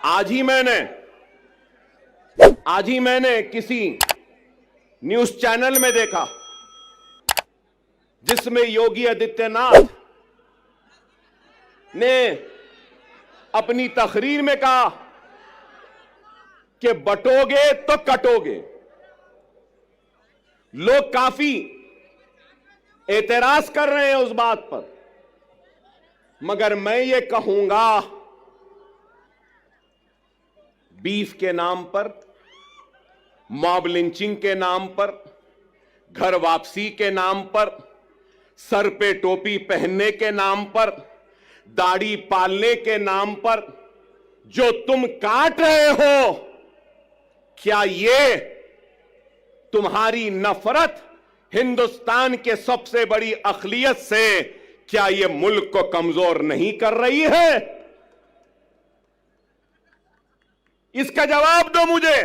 आज ही मैंने किसी न्यूज चैनल में देखा जिसमें योगी आदित्यनाथ ने अपनी तकरीर में कहा कि बटोगे तो कटोगे। लोग काफी एतराज कर रहे हैं उस बात पर, मगर मैं ये कहूंगा, बीफ के नाम पर, मॉब लिंचिंग के नाम पर, घर वापसी के नाम पर, सर पे टोपी पहनने के नाम पर, दाढ़ी पालने के नाम पर जो तुम काट रहे हो, क्या ये तुम्हारी नफरत हिंदुस्तान के सबसे बड़ी अक़लियत से, क्या ये मुल्क को कमजोर नहीं कर रही है? इसका जवाब दो मुझे।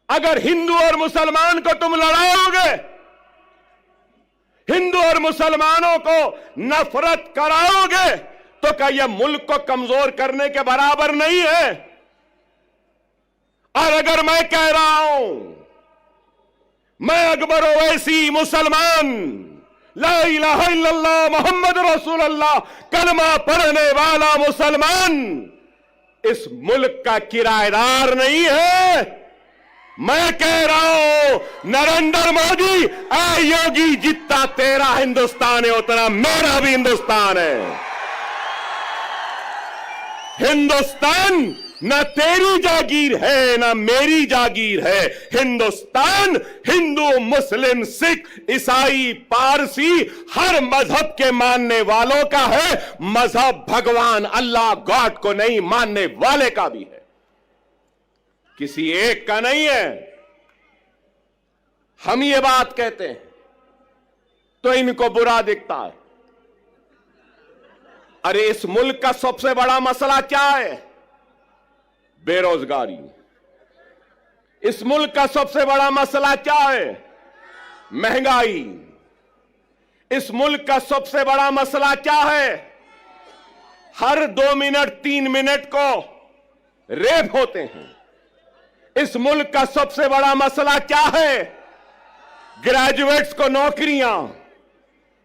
अगर हिंदू और मुसलमान को तुम लड़ाओगे, हिंदू और मुसलमानों को नफरत कराओगे, तो क्या यह मुल्क को कमजोर करने के बराबर नहीं है? और अगर मैं कह रहा हूं, मैं अकबर ओवैसी मुसलमान, ला इलाहा इल्लल्लाह मोहम्मद रसूलुल्लाह कलमा पढ़ने वाला मुसलमान, इस मुल्क का किराएदार नहीं है। मैं कह रहा हूं, नरेंद्र मोदी, ऐ योगी, जितना तेरा हिंदुस्तान है उतना मेरा भी हिंदुस्तान है। हिंदुस्तान न तेरी जागीर है न मेरी जागीर है। हिंदुस्तान हिंदू, मुस्लिम, सिख, ईसाई, पारसी, हर मजहब के मानने वालों का है। मजहब भगवान अल्लाह गॉड को नहीं मानने वाले का भी है, किसी एक का नहीं है। हम ये बात कहते हैं तो इनको बुरा दिखता है। अरे इस मुल्क का सबसे बड़ा मसला क्या है? बेरोजगारी। इस मुल्क का सबसे बड़ा मसला क्या है? महंगाई। इस मुल्क का सबसे बड़ा मसला क्या है? हर 2 मिनट 3 मिनट को रेप होते हैं। इस मुल्क का सबसे बड़ा मसला क्या है? ग्रेजुएट्स को नौकरियां।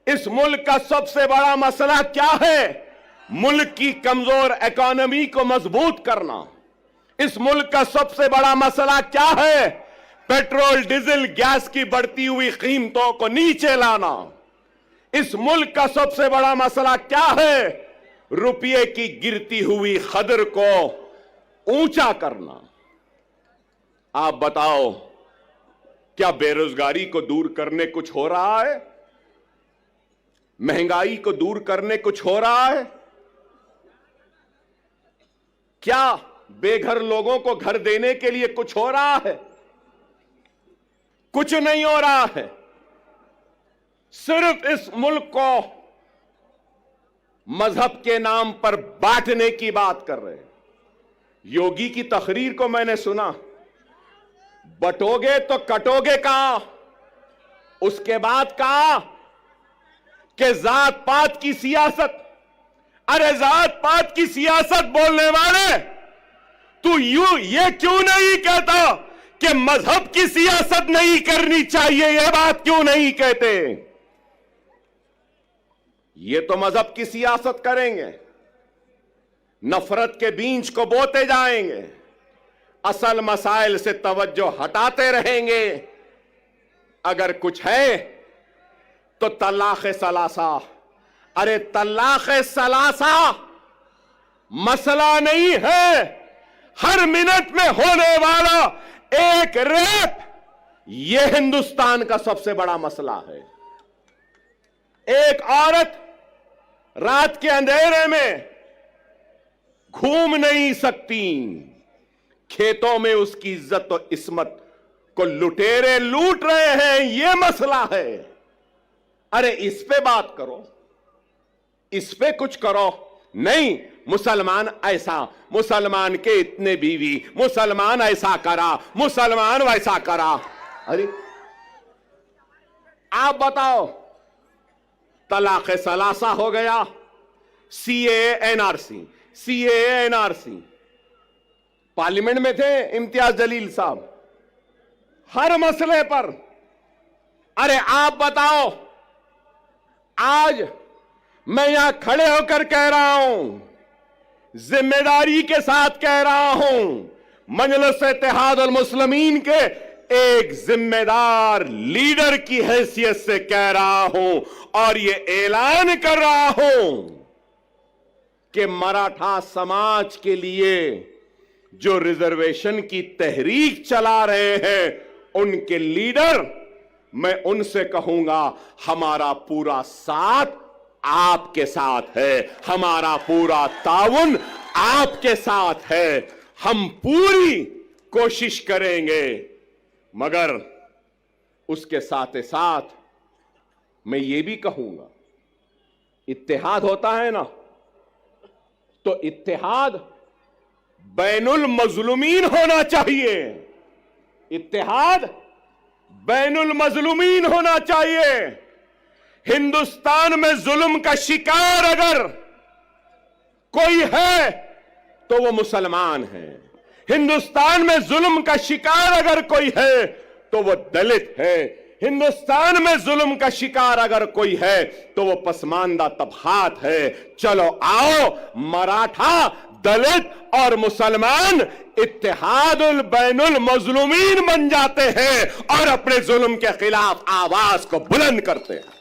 इस मुल्क का सबसे बड़ा मसला क्या है? मुल्क की कमजोर इकोनॉमी को मजबूत करना। इस मुल्क का सबसे बड़ा मसला क्या है? पेट्रोल, डीजल, गैस की बढ़ती हुई कीमतों को नीचे लाना। इस मुल्क का सबसे बड़ा मसला क्या है? रुपये की गिरती हुई कदर को ऊंचा करना। आप बताओ, क्या बेरोजगारी को दूर करने कुछ हो रहा है? महंगाई को दूर करने कुछ हो रहा है? क्या बेघर लोगों को घर देने के लिए कुछ हो रहा है? कुछ नहीं हो रहा है। सिर्फ इस मुल्क को मजहब के नाम पर बांटने की बात कर रहे हैं। योगी की तकरीर को मैंने सुना, बटोगे तो कटोगे कहा। उसके बाद कहा कि जात पात की सियासत। अरे जात पात की सियासत बोलने वाले, तू ये क्यों नहीं कहता कि मजहब की सियासत नहीं करनी चाहिए? यह बात क्यों नहीं कहते? ये तो मजहब की सियासत करेंगे, नफरत के बीज को बोते जाएंगे, असल मसाइल से तवज्जो हटाते रहेंगे। अगर कुछ है तो तलाक सलासा। अरे तलाक सलासा मसला नहीं है। हर मिनट में होने वाला एक रेप, यह हिंदुस्तान का सबसे बड़ा मसला है। एक औरत रात के अंधेरे में घूम नहीं सकती, खेतों में उसकी इज्जत और इस्मत को लुटेरे लूट रहे हैं, यह मसला है। अरे इस पे बात करो, इस पे कुछ करो। नहीं, मुसलमान ऐसा, मुसलमान के इतने बीवी, मुसलमान ऐसा करा, मुसलमान वैसा करा। अरे आप बताओ, तलाक सलासा हो गया, CA, NRC, CAA NRC, parliament में थे इम्तियाज जलील साहब, हर मसले पर। अरे आप बताओ, आज मैं यहां खड़े होकर कह रहा हूं, जिम्मेदारी के साथ कह रहा हूं, मजलिस इत्तेहाद अल मुस्लिमीन के एक जिम्मेदार लीडर की हैसियत से कह रहा हूं और ये ऐलान कर रहा हूं कि मराठा समाज के लिए जो रिजर्वेशन की तहरीक चला रहे हैं उनके लीडर, मैं उनसे कहूंगा हमारा पूरा साथ आपके साथ है, हमारा पूरा ताउन आपके साथ है, हम पूरी कोशिश करेंगे। मगर उसके साथ ही साथ मैं ये भी कहूंगा, इत्तेहाद होता है ना, तो इत्तेहाद बैनुल मजलूमीन होना चाहिए, इत्तेहाद बैनुल मजलूमीन होना चाहिए। हिंदुस्तान में जुल्म का शिकार अगर कोई है तो वो मुसलमान है, हिंदुस्तान में जुल्म का शिकार अगर कोई है तो वो दलित है, हिंदुस्तान में जुल्म का शिकार अगर कोई है तो वो पसमानदा तबकात है। चलो आओ, मराठा, दलित और मुसलमान इत्तेहादुल बैनुल मजलूमीन बन जाते हैं और अपने जुल्म के खिलाफ आवाज को बुलंद करते हैं।